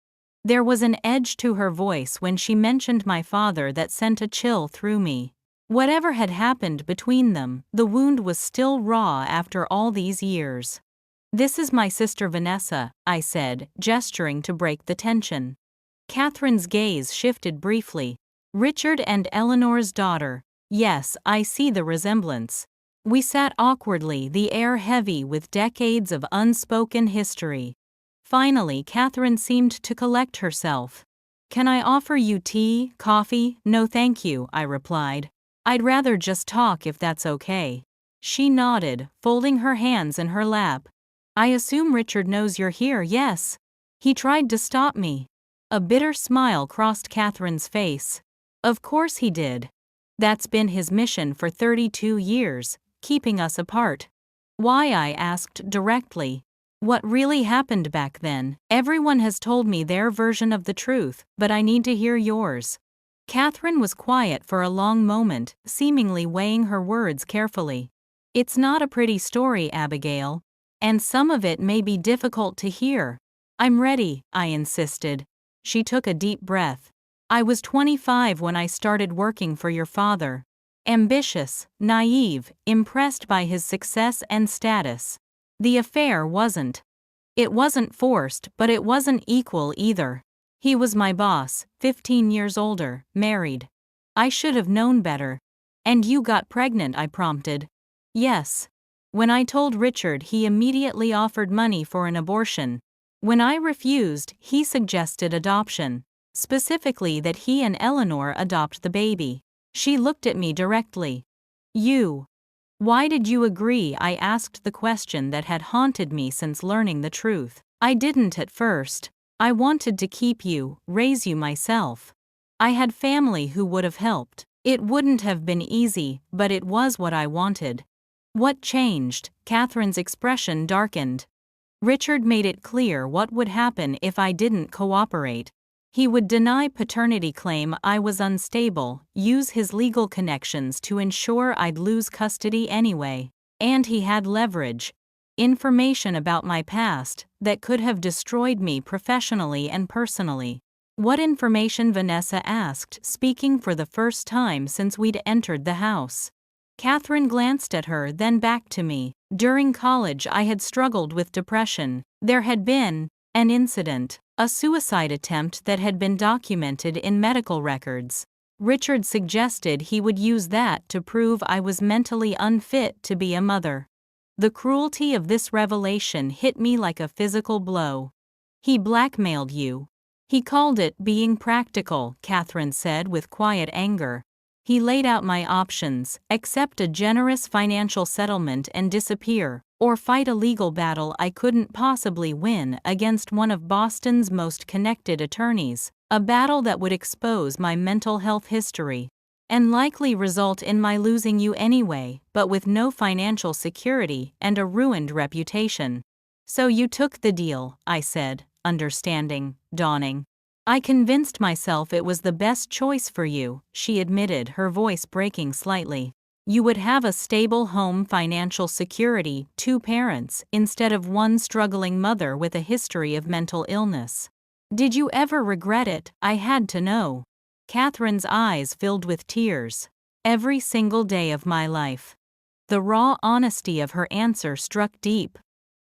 There was an edge to her voice when she mentioned my father that sent a chill through me. Whatever had happened between them, the wound was still raw after all these years. This is my sister Vanessa, I said, gesturing to break the tension. Catherine's gaze shifted briefly. Richard and Eleanor's daughter. Yes, I see the resemblance. We sat awkwardly, the air heavy with decades of unspoken history. Finally, Catherine seemed to collect herself. Can I offer you tea, coffee? No thank you, I replied. I'd rather just talk if that's okay. She nodded, folding her hands in her lap. I assume Richard knows you're here, yes? He tried to stop me. A bitter smile crossed Catherine's face. Of course he did. That's been his mission for 32 years. Keeping us apart. Why? I asked directly. What really happened back then? Everyone has told me their version of the truth, but I need to hear yours. Catherine was quiet for a long moment, seemingly weighing her words carefully. It's not a pretty story, Abigail, and some of it may be difficult to hear. I'm ready, I insisted. She took a deep breath. I was 25 when I started working for your father. Ambitious, naive, impressed by his success and status. The affair wasn't. It wasn't forced, but it wasn't equal either. He was my boss, 15 years older, married. I should have known better. And you got pregnant, I prompted. Yes. When I told Richard, he immediately offered money for an abortion. When I refused, he suggested adoption. Specifically that he and Eleanor adopt the baby. She looked at me directly. You. Why did you agree? I asked the question that had haunted me since learning the truth. I didn't at first. I wanted to keep you, raise you myself. I had family who would have helped. It wouldn't have been easy, but it was what I wanted. What changed? Catherine's expression darkened. Richard made it clear what would happen if I didn't cooperate. He would deny paternity claim I was unstable, use his legal connections to ensure I'd lose custody anyway. And he had leverage. Information about my past that could have destroyed me professionally and personally. What information? Vanessa asked, speaking for the first time since we'd entered the house. Catherine glanced at her, then back to me. During college I had struggled with depression. There had been an incident, a suicide attempt that had been documented in medical records. Richard suggested he would use that to prove I was mentally unfit to be a mother. The cruelty of this revelation hit me like a physical blow. He blackmailed you. He called it being practical, Catherine said with quiet anger. He laid out my options: accept a generous financial settlement and disappear, or fight a legal battle I couldn't possibly win against one of Boston's most connected attorneys, a battle that would expose my mental health history, and likely result in my losing you anyway, but with no financial security and a ruined reputation. So you took the deal, I said, understanding dawning. I convinced myself it was the best choice for you, she admitted, her voice breaking slightly. You would have a stable home, financial security, 2 parents, instead of one struggling mother with a history of mental illness. Did you ever regret it? I had to know. Catherine's eyes filled with tears. Every single day of my life. The raw honesty of her answer struck deep.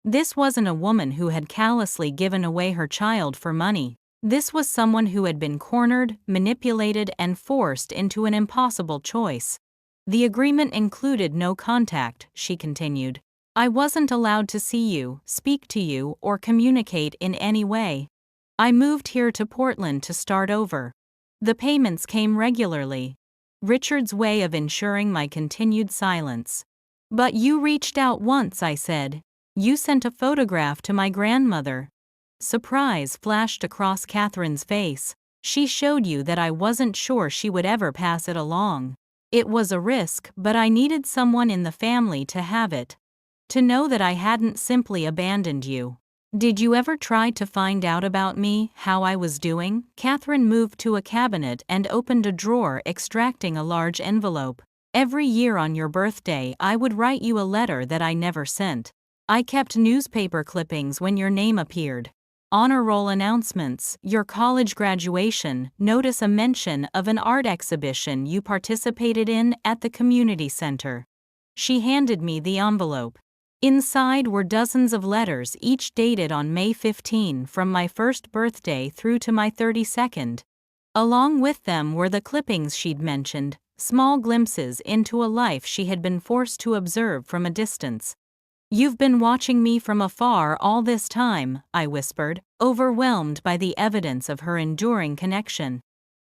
This wasn't a woman who had callously given away her child for money. This was someone who had been cornered, manipulated, and forced into an impossible choice. The agreement included no contact, she continued. I wasn't allowed to see you, speak to you, or communicate in any way. I moved here to Portland to start over. The payments came regularly. Richard's way of ensuring my continued silence. But you reached out once, I said. You sent a photograph to my grandmother. Surprise flashed across Catherine's face. She showed you that I wasn't sure she would ever pass it along. It was a risk, but I needed someone in the family to have it. To know that I hadn't simply abandoned you. Did you ever try to find out about me, how I was doing? Catherine moved to a cabinet and opened a drawer, extracting a large envelope. Every year on your birthday I would write you a letter that I never sent. I kept newspaper clippings when your name appeared. Honor roll announcements, your college graduation, notice a mention of an art exhibition you participated in at the community center. She handed me the envelope. Inside were dozens of letters, each dated on May 15 from my first birthday through to my 32nd. Along with them were the clippings she'd mentioned, small glimpses into a life she had been forced to observe from a distance. You've been watching me from afar all this time, I whispered, overwhelmed by the evidence of her enduring connection.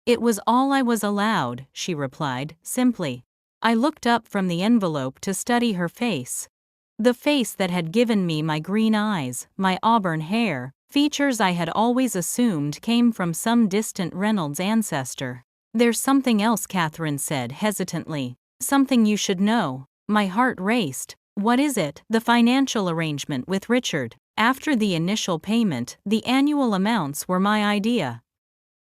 It was all I was allowed, she replied, simply. I looked up from the envelope to study her face. The face that had given me my green eyes, my auburn hair, features I had always assumed came from some distant Reynolds ancestor. There's something else, Catherine said hesitantly. Something you should know. My heart raced. What is it? The financial arrangement with Richard. After the initial payment, the annual amounts were my idea.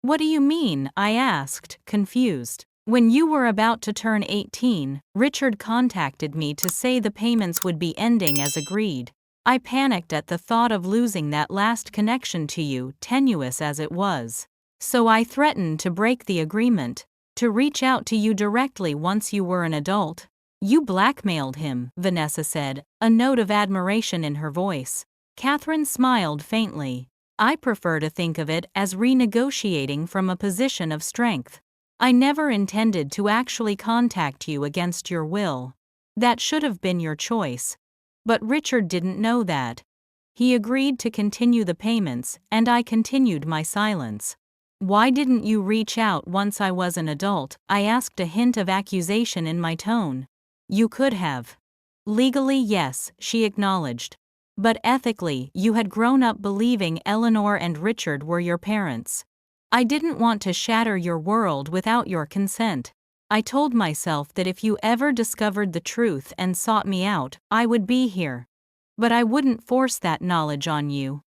What do you mean? I asked, confused. When you were about to turn 18, Richard contacted me to say the payments would be ending as agreed. I panicked at the thought of losing that last connection to you, tenuous as it was. So I threatened to break the agreement, to reach out to you directly once you were an adult. You blackmailed him, Vanessa said, a note of admiration in her voice. Catherine smiled faintly. I prefer to think of it as renegotiating from a position of strength. I never intended to actually contact you against your will. That should have been your choice. But Richard didn't know that. He agreed to continue the payments, and I continued my silence. Why didn't you reach out once I was an adult? I asked, a hint of accusation in my tone. You could have. Legally, yes, she acknowledged. But ethically, you had grown up believing Eleanor and Richard were your parents. I didn't want to shatter your world without your consent. I told myself that if you ever discovered the truth and sought me out, I would be here. But I wouldn't force that knowledge on you.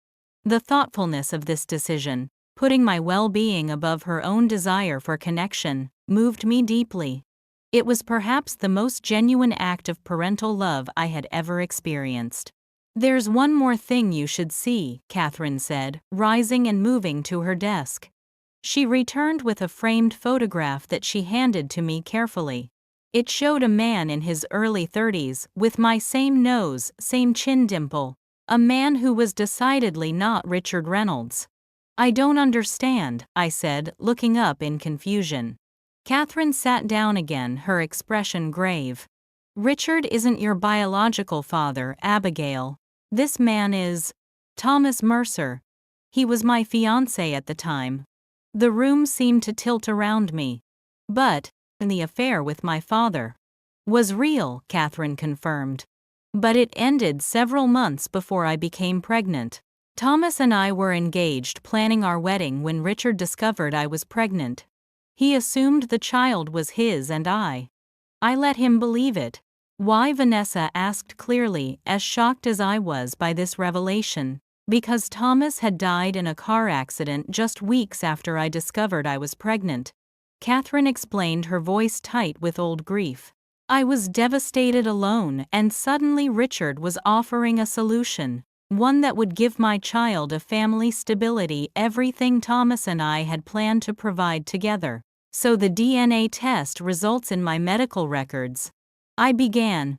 The thoughtfulness of this decision, putting my well-being above her own desire for connection, moved me deeply. It was perhaps the most genuine act of parental love I had ever experienced. There's one more thing you should see, Catherine said, rising and moving to her desk. She returned with a framed photograph that she handed to me carefully. It showed a man in his early 30s, with my same nose, same chin dimple. A man who was decidedly not Richard Reynolds. I don't understand, I said, looking up in confusion. Catherine sat down again, her expression grave. Richard isn't your biological father, Abigail. This man is Thomas Mercer. He was my fiancé at the time. The room seemed to tilt around me. But the affair with my father was real, Catherine confirmed. But it ended several months before I became pregnant. Thomas and I were engaged, planning our wedding, when Richard discovered I was pregnant. He assumed the child was his, and I let him believe it. Why? Vanessa asked clearly, as shocked as I was by this revelation. Because Thomas had died in a car accident just weeks after I discovered I was pregnant. Catherine explained, her voice tight with old grief. I was devastated, alone, and suddenly Richard was offering a solution. One that would give my child a family, stability, everything Thomas and I had planned to provide together. So the DNA test results in my medical records. I began.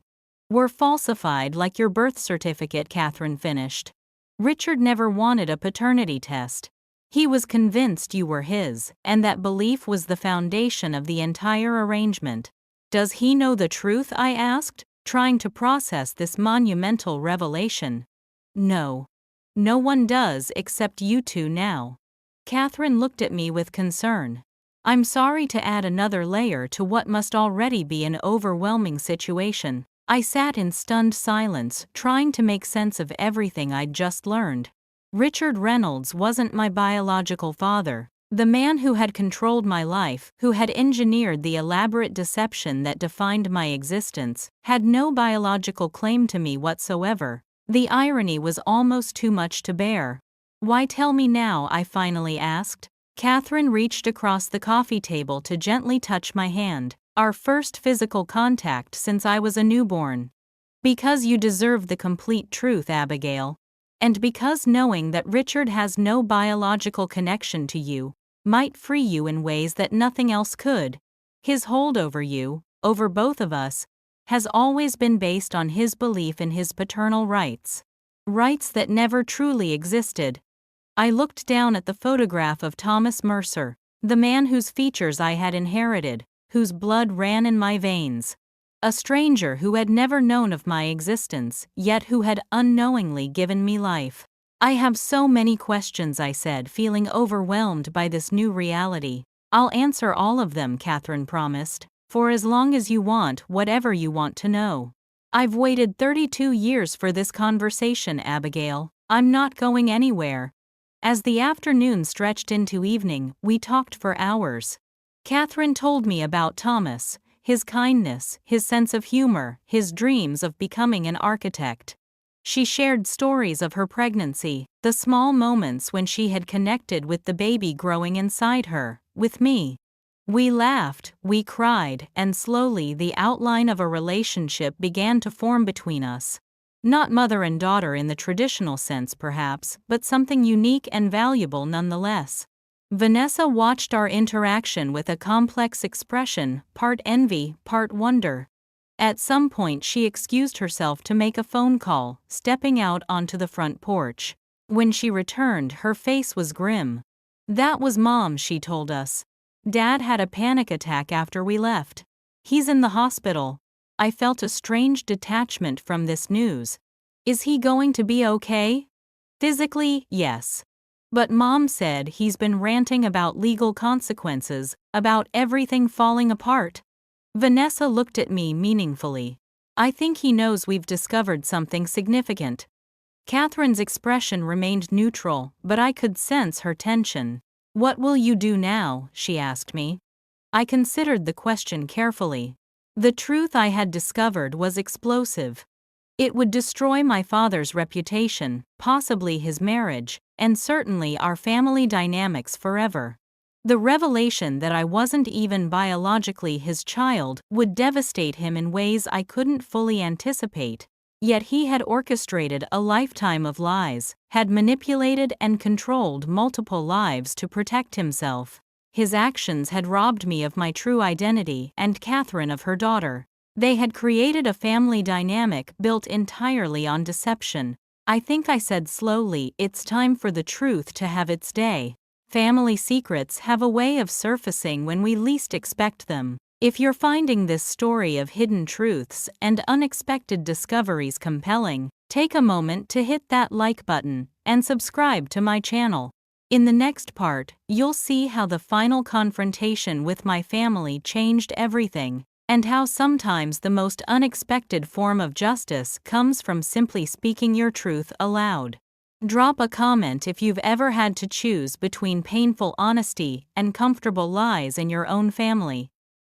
Were falsified like your birth certificate, Catherine finished. Richard never wanted a paternity test. He was convinced you were his, and that belief was the foundation of the entire arrangement. Does he know the truth? I asked, trying to process this monumental revelation. No. No one does except you two now. Catherine looked at me with concern. I'm sorry to add another layer to what must already be an overwhelming situation. I sat in stunned silence, trying to make sense of everything I'd just learned. Richard Reynolds wasn't my biological father. The man who had controlled my life, who had engineered the elaborate deception that defined my existence, had no biological claim to me whatsoever. The irony was almost too much to bear. Why tell me now? I finally asked. Catherine reached across the coffee table to gently touch my hand, our first physical contact since I was a newborn. Because you deserve the complete truth, Abigail. And because knowing that Richard has no biological connection to you might free you in ways that nothing else could. His hold over you, over both of us, has always been based on his belief in his paternal rights. Rights that never truly existed. I looked down at the photograph of Thomas Mercer, the man whose features I had inherited, whose blood ran in my veins. A stranger who had never known of my existence, yet who had unknowingly given me life. I have so many questions, I said, feeling overwhelmed by this new reality. I'll answer all of them, Catherine promised. For as long as you want, whatever you want to know. I've waited 32 years for this conversation, Abigail. I'm not going anywhere. As the afternoon stretched into evening, we talked for hours. Catherine told me about Thomas, his kindness, his sense of humor, his dreams of becoming an architect. She shared stories of her pregnancy, the small moments when she had connected with the baby growing inside her, with me. We laughed, we cried, and slowly the outline of a relationship began to form between us. Not mother and daughter in the traditional sense perhaps, but something unique and valuable nonetheless. Vanessa watched our interaction with a complex expression, part envy, part wonder. At some point she excused herself to make a phone call, stepping out onto the front porch. When she returned, her face was grim. "That was Mom," she told us. "Dad had a panic attack after we left. He's in the hospital." I felt a strange detachment from this news. Is he going to be okay? Physically, yes. But Mom said he's been ranting about legal consequences, about everything falling apart. Vanessa looked at me meaningfully. "I think he knows we've discovered something significant." Catherine's expression remained neutral, but I could sense her tension. "What will you do now?" she asked me. I considered the question carefully. The truth I had discovered was explosive. It would destroy my father's reputation, possibly his marriage, and certainly our family dynamics forever. The revelation that I wasn't even biologically his child would devastate him in ways I couldn't fully anticipate. Yet he had orchestrated a lifetime of lies, had manipulated and controlled multiple lives to protect himself. His actions had robbed me of my true identity and Catherine of her daughter. They had created a family dynamic built entirely on deception. I think I said slowly, "It's time for the truth to have its day." Family secrets have a way of surfacing when we least expect them. If you're finding this story of hidden truths and unexpected discoveries compelling, take a moment to hit that like button and subscribe to my channel. In the next part, you'll see how the final confrontation with my family changed everything, and how sometimes the most unexpected form of justice comes from simply speaking your truth aloud. Drop a comment if you've ever had to choose between painful honesty and comfortable lies in your own family.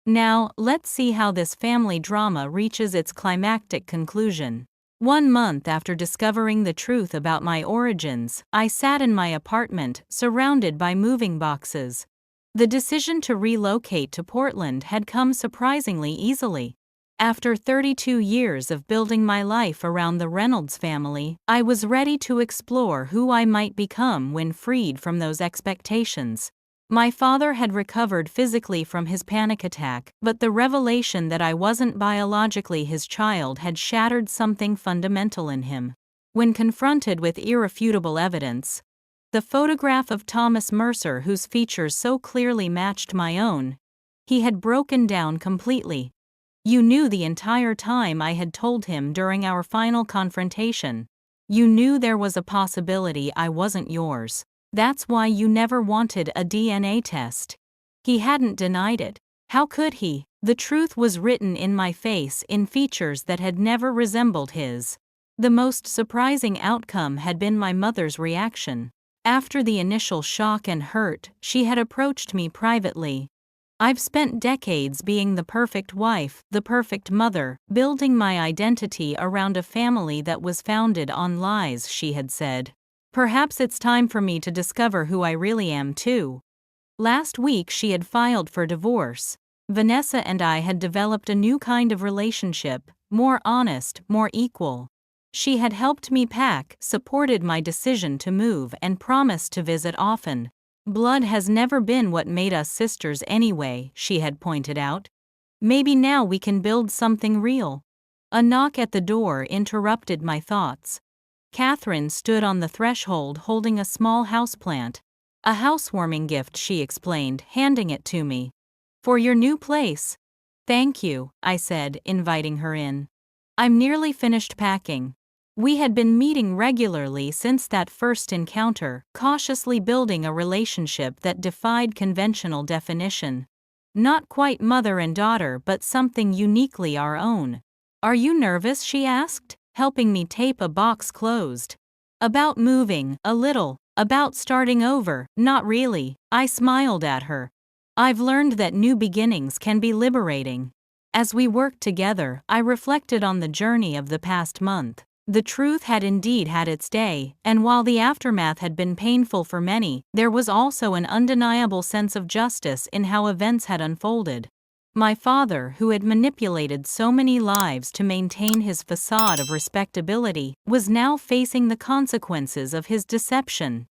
Now, let's see how this family drama reaches its climactic conclusion. 1 month after discovering the truth about my origins, I sat in my apartment, surrounded by moving boxes. The decision to relocate to Portland had come surprisingly easily. After 32 years of building my life around the Reynolds family, I was ready to explore who I might become when freed from those expectations. My father had recovered physically from his panic attack, but the revelation that I wasn't biologically his child had shattered something fundamental in him. When confronted with irrefutable evidence, the photograph of Thomas Mercer, whose features so clearly matched my own, he had broken down completely. "You knew the entire time," I had told him during our final confrontation. "You knew there was a possibility I wasn't yours. That's why you never wanted a DNA test." He hadn't denied it. How could he? The truth was written in my face in features that had never resembled his. The most surprising outcome had been my mother's reaction. After the initial shock and hurt, she had approached me privately. "I've spent decades being the perfect wife, the perfect mother, building my identity around a family that was founded on lies," she had said. "Perhaps it's time for me to discover who I really am too." Last week she had filed for divorce. Vanessa and I had developed a new kind of relationship, more honest, more equal. She had helped me pack, supported my decision to move, and promised to visit often. "Blood has never been what made us sisters anyway," she had pointed out. "Maybe now we can build something real." A knock at the door interrupted my thoughts. Catherine stood on the threshold holding a small houseplant. "A housewarming gift," she explained, handing it to me. "For your new place." "Thank you," I said, inviting her in. "I'm nearly finished packing." We had been meeting regularly since that first encounter, cautiously building a relationship that defied conventional definition. Not quite mother and daughter, but something uniquely our own. "Are you nervous?" she asked, helping me tape a box closed. "About moving, a little. About starting over, not really," I smiled at her. "I've learned that new beginnings can be liberating." As we worked together, I reflected on the journey of the past month. The truth had indeed had its day, and while the aftermath had been painful for many, there was also an undeniable sense of justice in how events had unfolded. My father, who had manipulated so many lives to maintain his facade of respectability, was now facing the consequences of his deception.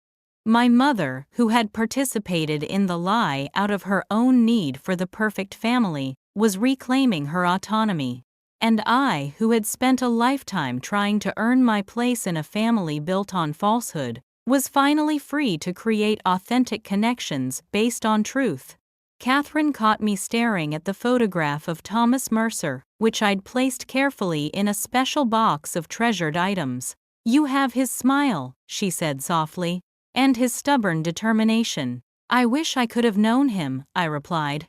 My mother, who had participated in the lie out of her own need for the perfect family, was reclaiming her autonomy. And I, who had spent a lifetime trying to earn my place in a family built on falsehood, was finally free to create authentic connections based on truth. Catherine caught me staring at the photograph of Thomas Mercer, which I'd placed carefully in a special box of treasured items. "You have his smile," she said softly, "and his stubborn determination." "I wish I could have known him," I replied.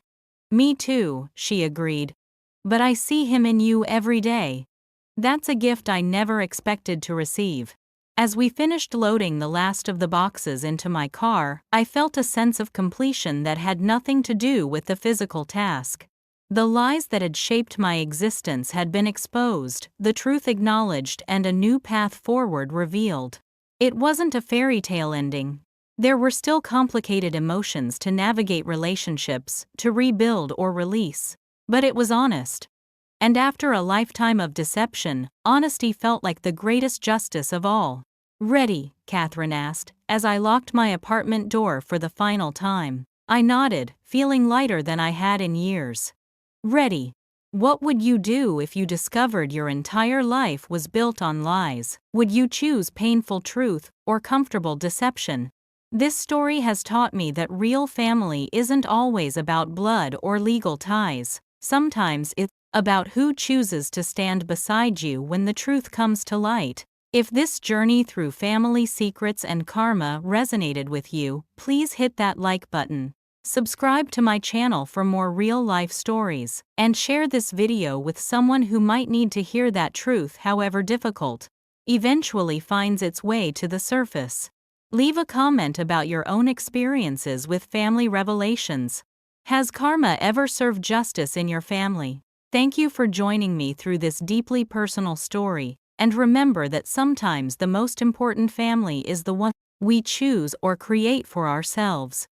"Me too," she agreed. "But I see him in you every day." That's a gift I never expected to receive. As we finished loading the last of the boxes into my car, I felt a sense of completion that had nothing to do with the physical task. The lies that had shaped my existence had been exposed, the truth acknowledged, and a new path forward revealed. It wasn't a fairy tale ending. There were still complicated emotions to navigate, relationships to rebuild or release. But it was honest. And after a lifetime of deception, honesty felt like the greatest justice of all. "Ready?" Catherine asked, as I locked my apartment door for the final time. I nodded, feeling lighter than I had in years. "Ready." "What would you do if you discovered your entire life was built on lies? Would you choose painful truth or comfortable deception?" This story has taught me that real family isn't always about blood or legal ties. Sometimes it's about who chooses to stand beside you when the truth comes to light. If this journey through family secrets and karma resonated with you, please hit that like button. Subscribe to my channel for more real-life stories, and share this video with someone who might need to hear that truth, however difficult, eventually finds its way to the surface. Leave a comment about your own experiences with family revelations. Has karma ever served justice in your family? Thank you for joining me through this deeply personal story, and remember that sometimes the most important family is the one we choose or create for ourselves.